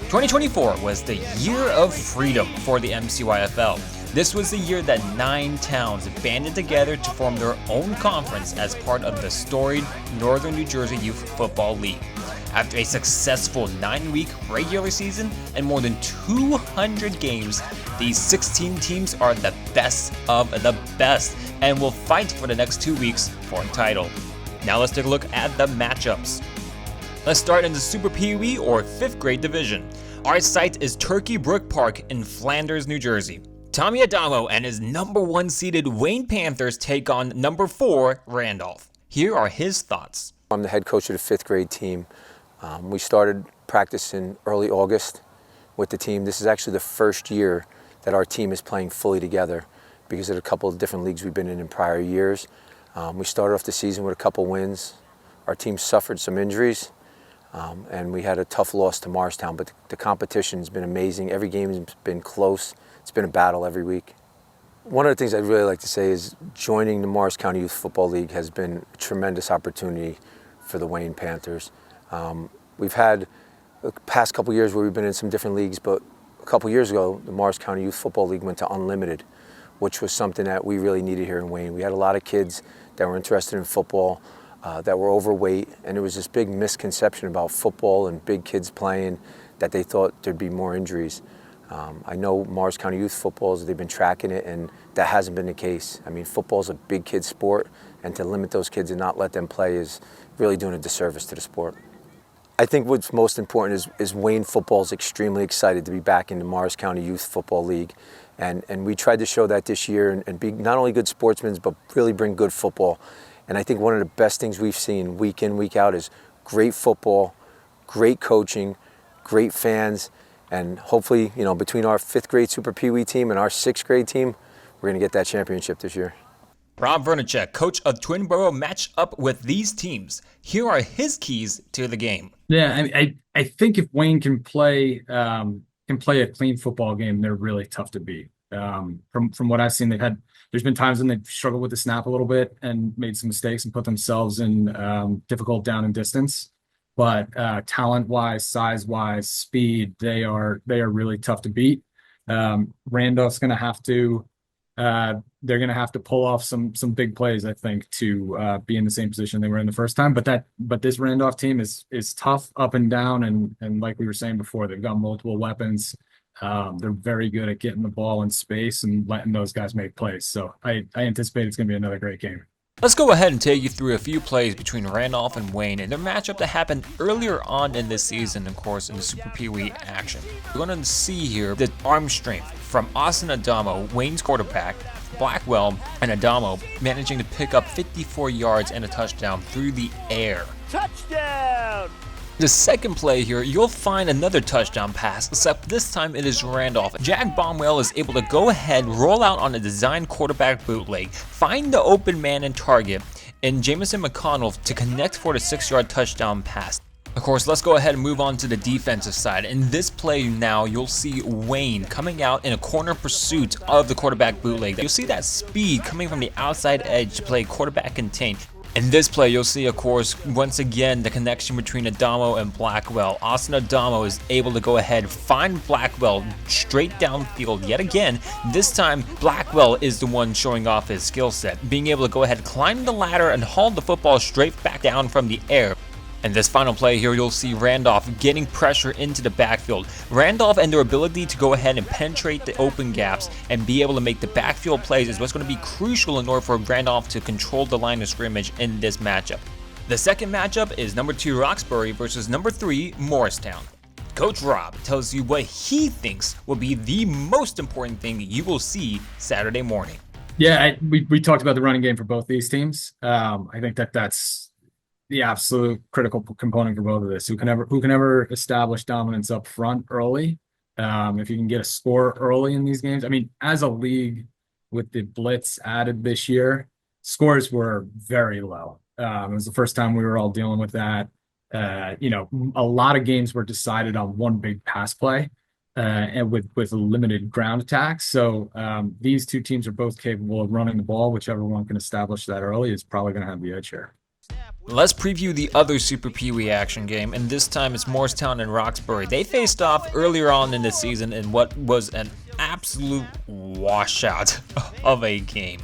2024 was the year of freedom for the MCYFL. This was the year that 9 towns banded together to form their own conference as part of the storied Northern New Jersey Youth Football League. After a successful 9-week regular season and more than 200 games, these 16 teams are the best of the best and will fight for the next 2 weeks for a title. Now let's take a look at the matchups. Let's start in the Super Pee Wee or 5th grade division. Our site is Turkey Brook Park in Flanders, New Jersey. Tommy Adamo and his number 1 seeded Wayne Panthers take on number 4 Randolph. Here are his thoughts. I'm the head coach of the 5th grade team. We started practice in early August with the team. This is actually the first year that our team is playing fully together because of a couple of different leagues we've been in prior years. We started off the season with a couple wins. Our team suffered some injuries. And we had a tough loss to Morristown, but the competition's been amazing. Every game has been close. It's been a battle every week. One of the things I'd really like to say is joining the Morris County Youth Football League has been a tremendous opportunity for the Wayne Panthers. We've had the past couple years where we've been in some different leagues, but a couple years ago, the Morris County Youth Football League went to unlimited, which was something that we really needed here in Wayne. We had a lot of kids that were interested in football, that were overweight, and there was this big misconception about football and big kids playing that they thought there'd be more injuries. I know Morris County Youth Footballs, they've been tracking it, and that hasn't been the case. I mean, football's a big kid sport, and to limit those kids and not let them play is really doing a disservice to the sport. I think what's most important is Wayne football is extremely excited to be back in the Morris County Youth Football League, and we tried to show that this year and be not only good sportsmen, but really bring good football. And I think one of the best things we've seen week in, week out is great football, great coaching, great fans, and hopefully, between our 5th grade Super Pee Wee team and our 6th grade team, we're going to get that championship this year. Rob Vernicek, coach of Twinborough, matched up with these teams. Here are his keys to the game. Yeah, I think if Wayne can play a clean football game, they're really tough to beat. From what I've seen, there's been times when they've struggled with the snap a little bit and made some mistakes and put themselves in difficult down and distance. But talent-wise, size-wise, speed, they are really tough to beat. Randolph's going to have to they're going to have to pull off some big plays, I think, to be in the same position they were in the first time. But this Randolph team is tough up and down, and like we were saying before, they've got multiple weapons. They're very good at getting the ball in space and letting those guys make plays. So I anticipate it's going to be another great game. Let's go ahead and take you through a few plays between Randolph and Wayne and their matchup that happened earlier on in this season, of course, in the Super Pee Wee action. We're going to see here the arm strength from Austin Adamo, Wayne's quarterback, Blackwell, and Adamo managing to pick up 54 yards and a touchdown through the air. Touchdown! The second play here, you'll find another touchdown pass, except this time it is Randolph. Jack Baumwell is able to go ahead, roll out on a designed quarterback bootleg, find the open man and target, and Jamison McConnell to connect for the 6-yard touchdown pass. Of course, let's go ahead and move on to the defensive side. In this play now, you'll see Wayne coming out in a corner pursuit of the quarterback bootleg. You'll see that speed coming from the outside edge to play quarterback contained. In this play, you'll see, of course, once again, the connection between Adamo and Blackwell. Austin Adamo is able to go ahead, find Blackwell straight downfield yet again. This time, Blackwell is the one showing off his skill set, being able to go ahead, climb the ladder, and haul the football straight back down from the air. In this final play here, you'll see Randolph getting pressure into the backfield. Randolph and their ability to go ahead and penetrate the open gaps and be able to make the backfield plays is what's going to be crucial in order for Randolph to control the line of scrimmage in this matchup. The second matchup is number 2 Roxbury versus number 3 Morristown. Coach Rob tells you what he thinks will be the most important thing you will see Saturday morning. Yeah, we talked about the running game for both these teams. I think that's the absolute critical component for both of this. Who can ever establish dominance up front early? If you can get a score early in these games. I mean, as a league with the blitz added this year, scores were very low. It was the first time we were all dealing with that. A lot of games were decided on one big pass play and with limited ground attacks. So these two teams are both capable of running the ball. Whichever one can establish that early is probably going to have the edge here. Let's preview the other Super Pee Wee action game, and this time it's Morristown and Roxbury. They faced off earlier on in the season in what was an absolute washout of a game.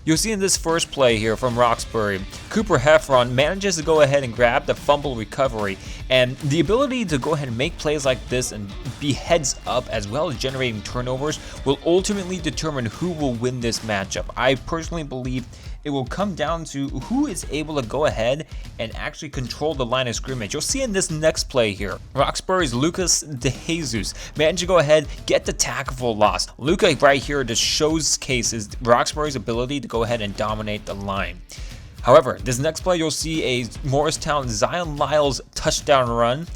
You'll see in this first play here from Roxbury, Cooper Heffron manages to go ahead and grab the fumble recovery, and the ability to go ahead and make plays like this and be heads up as well as generating turnovers will ultimately determine who will win this matchup. I personally believe it will come down to who is able to go ahead and actually control the line of scrimmage. You'll see in this next play here, Roxbury's Lucas DeJesus managed to go ahead, get the tackle for loss. Luca right here just shows cases Roxbury's ability to go ahead and dominate the line. However, this next play you'll see a Morristown Zion Lyles touchdown run.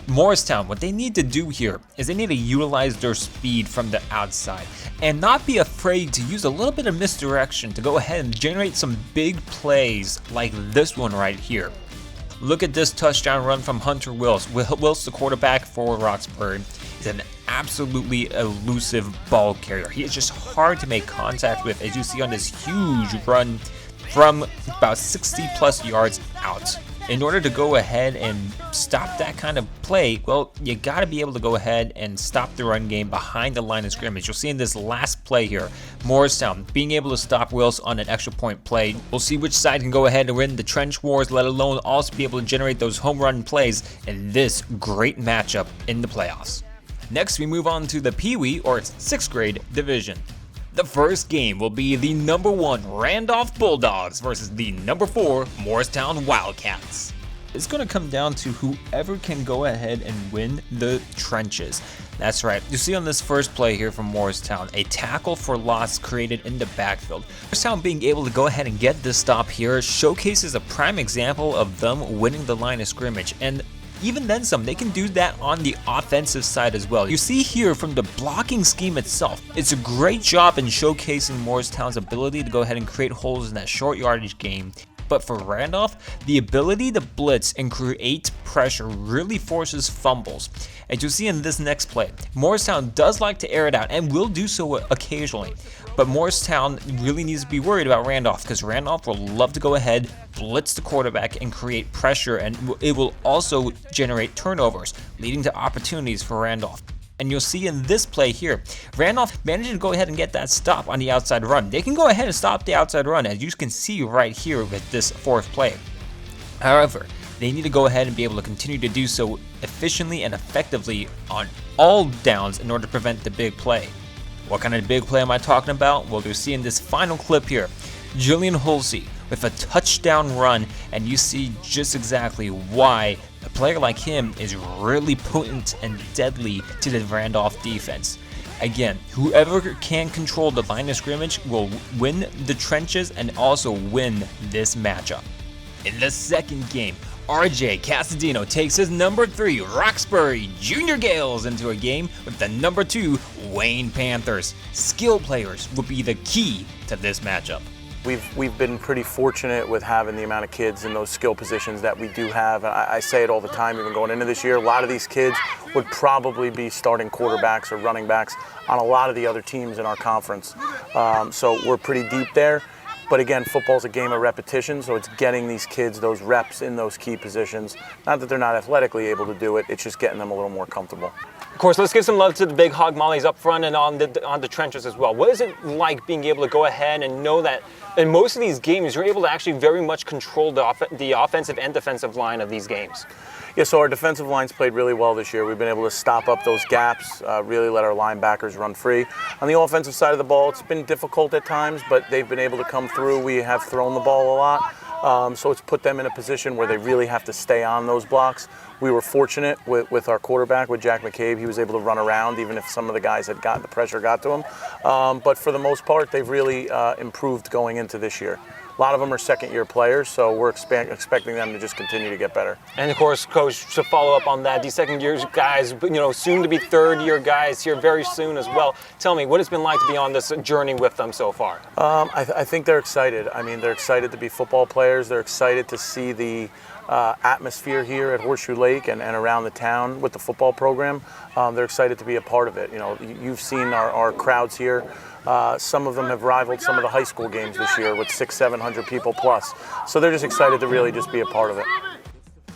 Morristown, what they need to do here is they need to utilize their speed from the outside and not be afraid to use a little bit of misdirection to go ahead and generate some big plays like this one right here. Look at this touchdown run from Hunter Wills. Wills, the quarterback for Roxbury, is an absolutely elusive ball carrier. He is just hard to make contact with, as you see on this huge run from about 60 plus yards out. In order to go ahead and stop that kind of play, well, you got to be able to go ahead and stop the run game behind the line of scrimmage. You'll see in this last play here, Morristown being able to stop Wills on an extra point play. We'll see which side can go ahead and win the trench wars, let alone also be able to generate those home run plays in this great matchup in the playoffs. Next, we move on to the Pee Wee, or 6th grade division. The first game will be the number 1 Randolph Bulldogs versus the number 4 Morristown Wildcats. It's going to come down to whoever can go ahead and win the trenches. That's right. You see on this first play here from Morristown, a tackle for loss created in the backfield. Morristown being able to go ahead and get this stop here showcases a prime example of them winning the line of scrimmage. And even then some, they can do that on the offensive side as well. You see here from the blocking scheme itself, it's a great job in showcasing Morristown's ability to go ahead and create holes in that short yardage game. But for Randolph, the ability to blitz and create pressure really forces fumbles. As you'll see in this next play, Morristown does like to air it out and will do so occasionally. But Morristown really needs to be worried about Randolph, because Randolph will love to go ahead, blitz the quarterback, and create pressure, and it will also generate turnovers, leading to opportunities for Randolph. And you'll see in this play here, Randolph managed to go ahead and get that stop on the outside run. They can go ahead and stop the outside run, as you can see right here with this fourth play. However, they need to go ahead and be able to continue to do so efficiently and effectively on all downs in order to prevent the big play. What kind of big play am I talking about? Well, you'll see in this final clip here, Julian Hulsey with a touchdown run, and you see just exactly why a player like him is really potent and deadly to the Randolph defense. Again, whoever can control the line of scrimmage will win the trenches and also win this matchup. In the second game, RJ Casadino takes his number 3 Roxbury Junior Gales into a game with the number 2 Wayne Panthers. Skill players will be the key to this matchup. We've been pretty fortunate with having the amount of kids in those skill positions that we do have. I say it all the time, even going into this year, a lot of these kids would probably be starting quarterbacks or running backs on a lot of the other teams in our conference. So we're pretty deep there. But again, football's a game of repetition, so it's getting these kids those reps in those key positions. Not that they're not athletically able to do it, it's just getting them a little more comfortable. Of course, let's give some love to the big hog mollies up front and on the trenches as well. What is it like being able to go ahead and know that in most of these games, you're able to actually very much control the offensive and defensive line of these games? Yeah, so our defensive line's played really well this year. We've been able to stop up those gaps, really let our linebackers run free. On the offensive side of the ball, it's been difficult at times, but they've been able to come through. We have thrown the ball a lot, so it's put them in a position where they really have to stay on those blocks. We were fortunate with our quarterback, with Jack McCabe. He was able to run around even if some of the guys had gotten the pressure got to him. But for the most part, they've really improved going into this year. A lot of them are second-year players, so we're expecting them to just continue to get better. And of course, Coach, to follow up on that, these second-year guys, soon to be third-year guys here very soon as well. Tell me, what it's been like to be on this journey with them so far? I think they're excited. I mean, they're excited to be football players. They're excited to see the atmosphere here at Horseshoe Lake and around the town with the football program. They're excited to be a part of it. You know, you've seen our crowds here. Some of them have rivaled some of the high school games this year with 600-700 people plus. So they're just excited to really just be a part of it.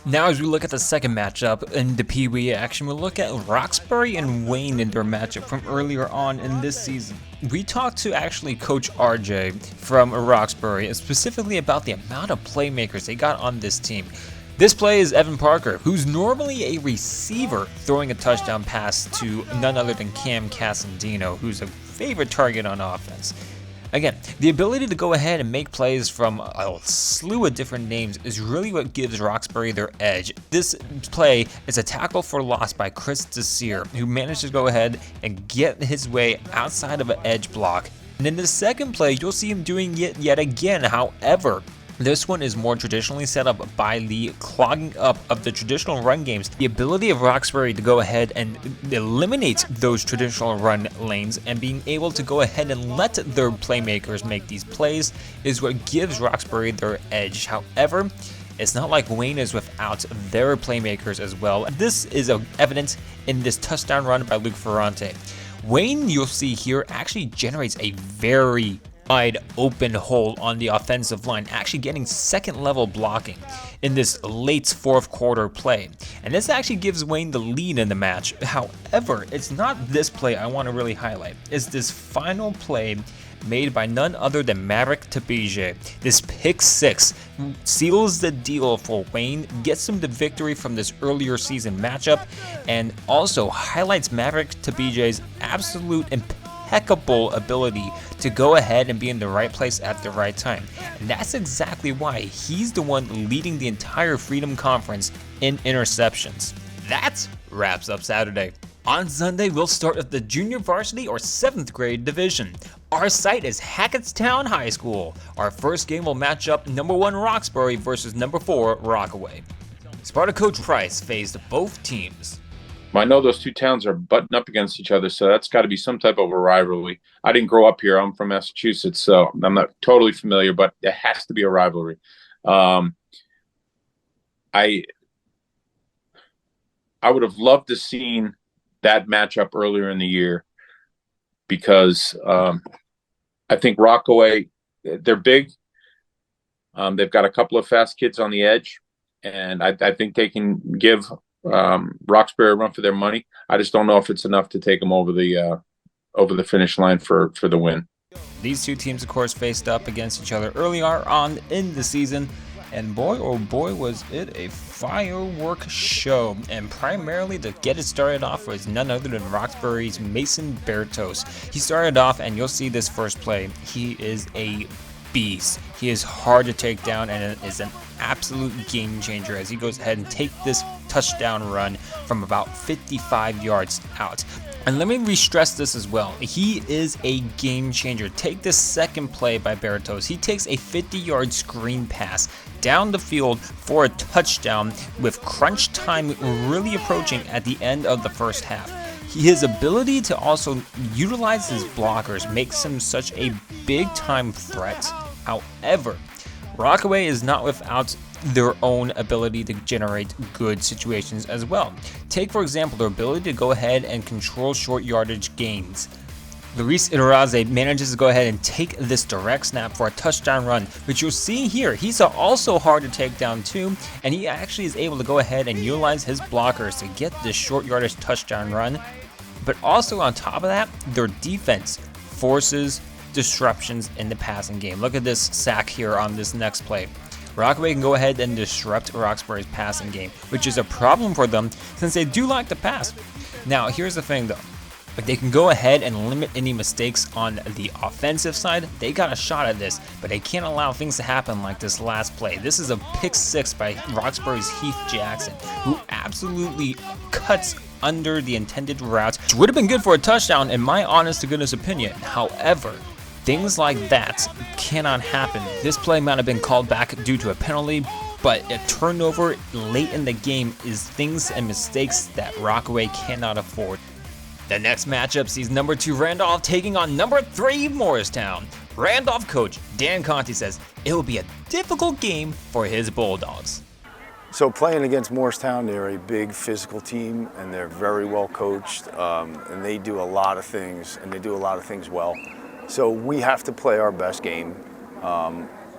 Now as we look at the second matchup in the Pee Wee action, we'll look at Roxbury and Wayne in their matchup from earlier on in this season. We talked to actually Coach RJ from Roxbury, specifically about the amount of playmakers they got on this team. This play is Evan Parker, who's normally a receiver, throwing a touchdown pass to none other than Cam Casandino, who's a favorite target on offense. Again, the ability to go ahead and make plays from a slew of different names is really what gives Roxbury their edge. This play is a tackle for loss by Chris Desir, who managed to go ahead and get his way outside of an edge block. And in the second play, you'll see him doing it yet again. However, this one is more traditionally set up by the clogging up of the traditional run games. The ability of Roxbury to go ahead and eliminate those traditional run lanes and being able to go ahead and let their playmakers make these plays is what gives Roxbury their edge. However, it's not like Wayne is without their playmakers as well. This is evident in this touchdown run by Luke Ferrante. Wayne, you'll see here, actually generates a very wide open hole on the offensive line, actually getting second level blocking in this late fourth quarter play. And this actually gives Wayne the lead in the match. However, it's not this play I want to really highlight. It's this final play made by none other than Maverick Tabije. This pick six seals the deal for Wayne, gets him the victory from this earlier season matchup, and also highlights Maverick Tabije's absolute impeccable ability to go ahead and be in the right place at the right time. And that's exactly why he's the one leading the entire Freedom Conference in interceptions. That wraps up Saturday. On Sunday, we'll start with the junior varsity or 7th grade division. Our site is Hackettstown High School. Our first game will match up number 1 Roxbury versus number 4 Rockaway. Sparta coach Price faced both teams. I know those two towns are butting up against each other, so that's got to be some type of a rivalry. I didn't grow up here. I'm from Massachusetts, so I'm not totally familiar, but it has to be a rivalry. I would have loved to seen that matchup earlier in the year because I think Rockaway, they're big. They've got a couple of fast kids on the edge, and I think they can give Roxbury a run for their money. I just don't know if it's enough to take them over the finish line for the win. These two teams, of course, faced up against each other earlier on in the season, and boy, oh boy, was it a firework show. And primarily to get it started off was none other than Roxbury's Mason Bertos. He started off, and you'll see this first play, he is a beast. He is hard to take down and is an absolute game changer as he goes ahead and take this touchdown run from about 55 yards out. And let me re-stress this as well. He is a game changer. Take this second play by Bertos. He takes a 50-yard screen pass down the field for a touchdown with crunch time really approaching at the end of the first half. His ability to also utilize his blockers makes him such a big-time threat. However, Rockaway is not without their own ability to generate good situations as well. Take, for example, their ability to go ahead and control short yardage gains. Luis Iraze manages to go ahead and take this direct snap for a touchdown run, which you'll see here. He's also hard to take down too, and he actually is able to go ahead and utilize his blockers to get this short yardage touchdown run. But also on top of that, their defense forces disruptions in the passing game. Look at this sack here on this next play. Rockaway can go ahead and disrupt Roxbury's passing game, which is a problem for them since they do like to pass. Now, here's the thing though. If they can go ahead and limit any mistakes on the offensive side, they got a shot at this, but they can't allow things to happen like this last play. This is a pick six by Roxbury's Heath Jackson, who absolutely cuts under the intended route, which would have been good for a touchdown in my honest to goodness opinion. However, things like that cannot happen. This play might have been called back due to a penalty, but a turnover late in the game is things and mistakes that Rockaway cannot afford. The next matchup sees number 2 Randolph taking on number 3 Morristown. Randolph coach Dan Conti says it will be a difficult game for his Bulldogs. So playing against Morristown, they're a big physical team and they're very well coached, and they do a lot of things, and they do a lot of things well. So we have to play our best game.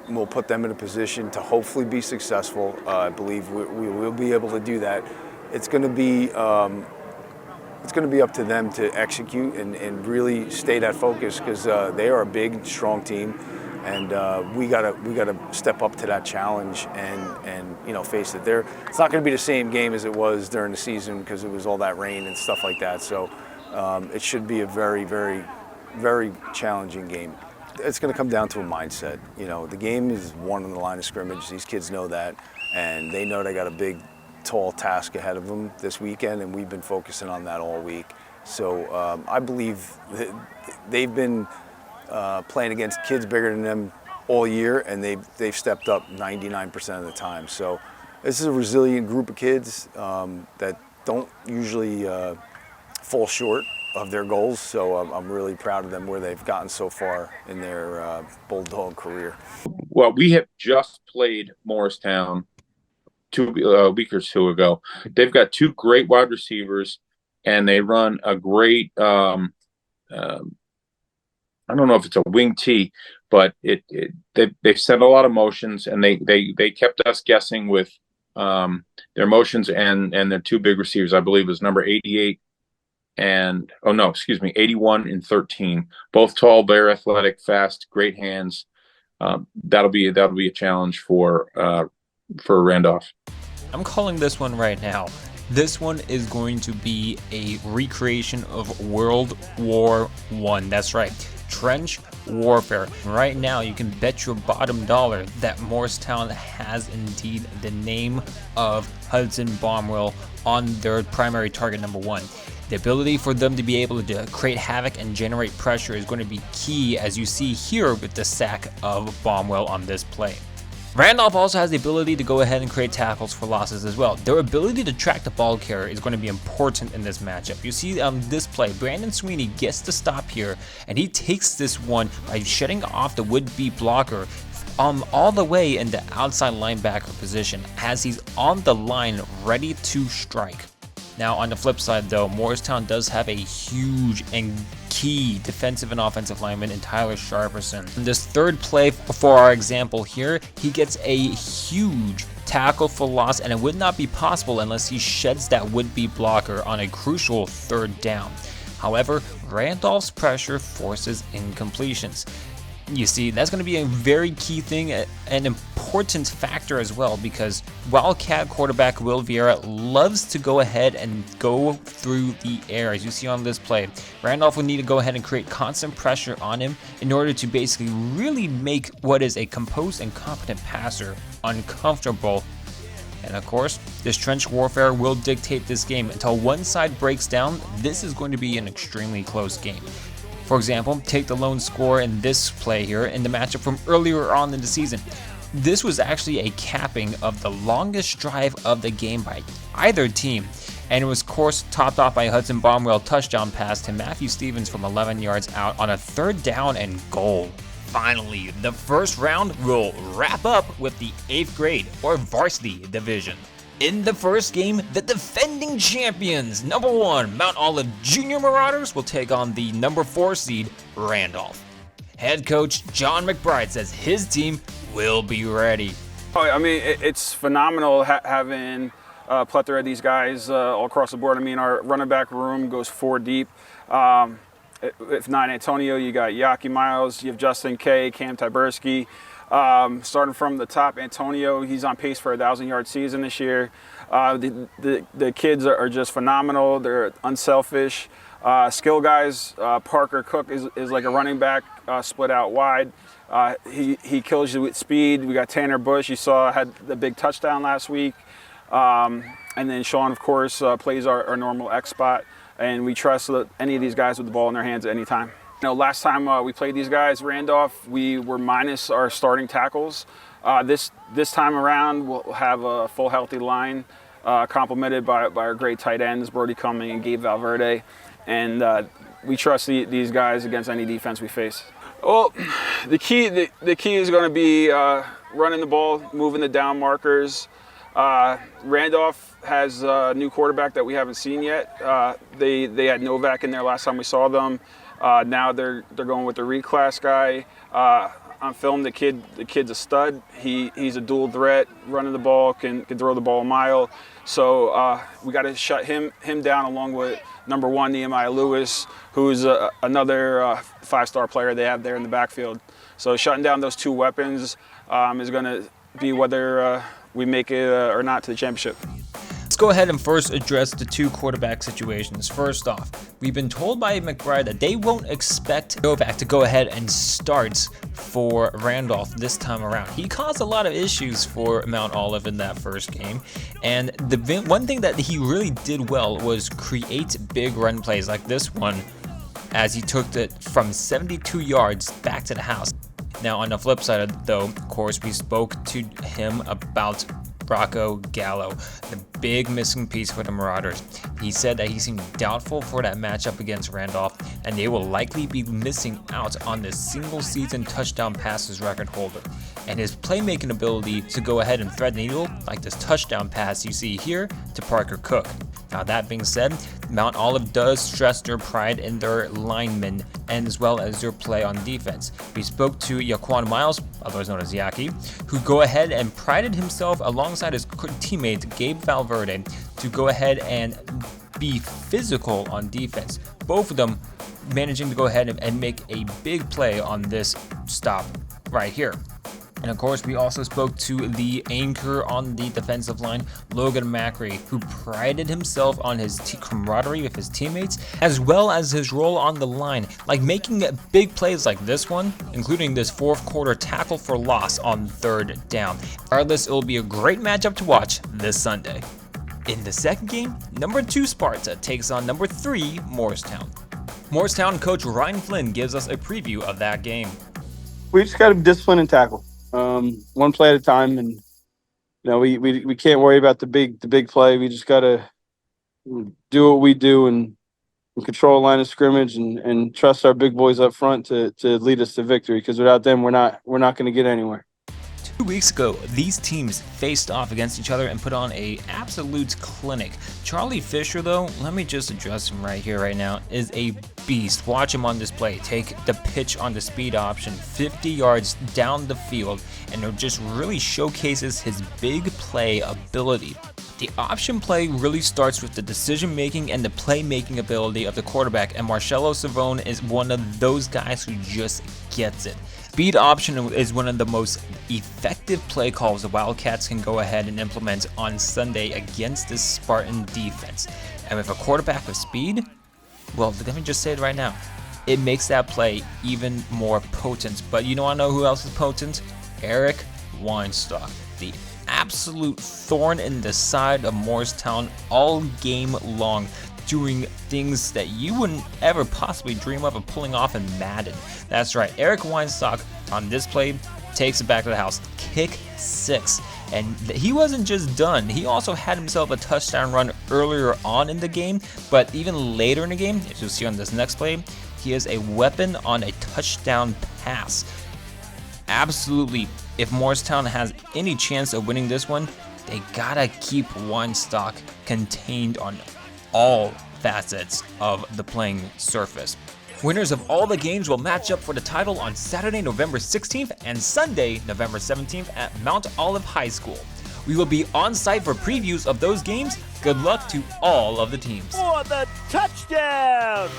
We'll put them in a position to hopefully be successful. I believe we will be able to do that. It's going to be up to them to execute and really stay that focus, because they are a big, strong team. And we gotta step up to that challenge and face it. It's not going to be the same game as it was during the season, because it was all that rain and stuff like that. So it should be a very, very, very challenging game. It's going to come down to a mindset. The game is won on the line of scrimmage. These kids know that, and they know they got a big, tall task ahead of them this weekend, and we've been focusing on that all week. So I believe they've been playing against kids bigger than them all year, and they've stepped up 99% of the time. So this is a resilient group of kids that don't usually fall short of their goals. So I'm really proud of them where they've gotten so far in their Bulldog career. Well, we have just played Morristown a week or two ago. They've got two great wide receivers, and they run a great I don't know if it's a wing tee, but they've set a lot of motions, and they kept us guessing with their motions and their two big receivers. I believe it was number 88 and 81 and 13. Both tall, very athletic, fast, great hands. That'll be a challenge for Randolph. I'm calling this one right now. This one is going to be a recreation of World War I. That's right. Trench warfare. Right now, you can bet your bottom dollar that Morristown has indeed the name of Hudson Bombwell on their primary target number 1. The ability for them to be able to create havoc and generate pressure is going to be key, as you see here with the sack of Bombwell on this play. Randolph also has the ability to go ahead and create tackles for losses as well. Their ability to track the ball carrier is going to be important in this matchup. You see this play, Brandon Sweeney gets the stop here, and he takes this one by shutting off the would-be blocker all the way in the outside linebacker position as he's on the line ready to strike. Now on the flip side though, Morristown does have a huge and key defensive and offensive lineman in Tyler Sharperson. In this third play for our example here, he gets a huge tackle for loss, and it would not be possible unless he sheds that would-be blocker on a crucial third down. However, Randolph's pressure forces incompletions. You see, that's going to be a very key thing, an important factor as well, because Wildcat quarterback Will Vieira loves to go ahead and go through the air. As you see on this play, Randolph will need to go ahead and create constant pressure on him in order to basically really make what is a composed and competent passer uncomfortable. And of course, this trench warfare will dictate this game. Until one side breaks down, this is going to be an extremely close game. For example, take the lone score in this play here in the matchup from earlier on in the season. This was actually a capping of the longest drive of the game by either team, and it was of course topped off by Hudson Bombwell touchdown pass to Matthew Stevens from 11 yards out on a 3rd down and goal. Finally, the first round will wrap up with the 8th grade or varsity division. In the first game, the defending champions, number 1 Mount Olive Junior Marauders will take on the number 4 seed Randolph. Head coach John McBride says his team will be ready. I mean, it's phenomenal having a plethora of these guys all across the board. I mean, our running back room goes 4 deep. If not Antonio, you got Yaki Miles, you have Justin K, Cam Tyberski. Starting from the top, Antonio, he's on pace for a 1,000-yard season this year. The kids are just phenomenal. They're unselfish. Skill guys, Parker Cook is like a running back split out wide. He kills you with speed. We got Tanner Bush, you saw had the big touchdown last week. And then Sean, of course, plays our normal X spot. And we trust any of these guys with the ball in their hands at any time. Last time we played these guys, Randolph, we were minus our starting tackles. This time around, we'll have a full healthy line, complemented by our great tight ends, Brody Cumming and Gabe Valverde. And we trust these guys against any defense we face. Well, the key is going to be running the ball, moving the down markers, Randolph has a new quarterback that we haven't seen yet. They had Novak in there last time we saw them. Now they're going with the reclass guy. On film, the kid's a stud. He's a dual threat, running the ball, can throw the ball a mile. So we got to shut him down, along with number 1 Nehemiah Lewis, who's another 5-star player they have there in the backfield. So shutting down those 2 weapons is going to be whether we make it or not to the championship. Let's go ahead and first address the 2 quarterback situations. First off, we've been told by McBride that they won't expect Novak to go ahead and start for Randolph this time around. He caused a lot of issues for Mount Olive in that first game, and the one thing that he really did well was create big run plays like this one, as he took it from 72 yards back to the house. Now, on the flip side, though, of course, we spoke to him about Rocco Gallo, the big missing piece for the Marauders. He said that he seemed doubtful for that matchup against Randolph, and they will likely be missing out on the single-season touchdown passes record holder, and his playmaking ability to go ahead and thread the needle, like this touchdown pass you see here to Parker Cook. Now, that being said, Mount Olive does stress their pride in their linemen and as well as their play on defense. We spoke to Yaquan Miles, otherwise known as Yaki, who go ahead and prided himself alongside his teammate Gabe Valverde to go ahead and be physical on defense. Both of them managing to go ahead and make a big play on this stop right here. And of course, we also spoke to the anchor on the defensive line, Logan Macri, who prided himself on his camaraderie with his teammates, as well as his role on the line, like making big plays like this one, including this 4th quarter tackle for loss on 3rd down. Regardless, it will be a great matchup to watch this Sunday. In the second game, number 2 Sparta takes on number 3 Morristown. Morristown coach Ryan Flynn gives us a preview of that game. We just got to discipline and tackle. One play at a time, and we can't worry about the big play. We just got to do what we do and control line of scrimmage and trust our big boys up front to lead us to victory, because without them we're not going to get anywhere. 2 weeks ago, these teams faced off against each other and put on an absolute clinic. Charlie Fisher, though, let me just address him right here, right now, is a beast. Watch him on display. Take the pitch on the speed option, 50 yards down the field, and it just really showcases his big play ability. The option play really starts with the decision-making and the playmaking ability of the quarterback, and Marcelo Savone is one of those guys who just gets it. Speed option is one of the most effective play calls the Wildcats can go ahead and implement on Sunday against this Spartan defense. And with a quarterback with speed, well, let me just say it right now, it makes that play even more potent. But you know, I know who else is potent? Eric Weinstock, the absolute thorn in the side of Morristown all game long, doing things that you wouldn't ever possibly dream of pulling off in Madden. That's right, Eric Weinstock on this play takes it back to the house, kick 6. And he wasn't just done, he also had himself a touchdown run earlier on in the game, but even later in the game, as you'll see on this next play, he is a weapon on a touchdown pass. Absolutely, if Morristown has any chance of winning this one, they gotta keep Weinstock contained on all facets of the playing surface. Winners of all the games will match up for the title on Saturday, November 16th and Sunday, November 17th at Mount Olive High School. We will be on site for previews of those games. Good luck to all of the teams. For the touchdown!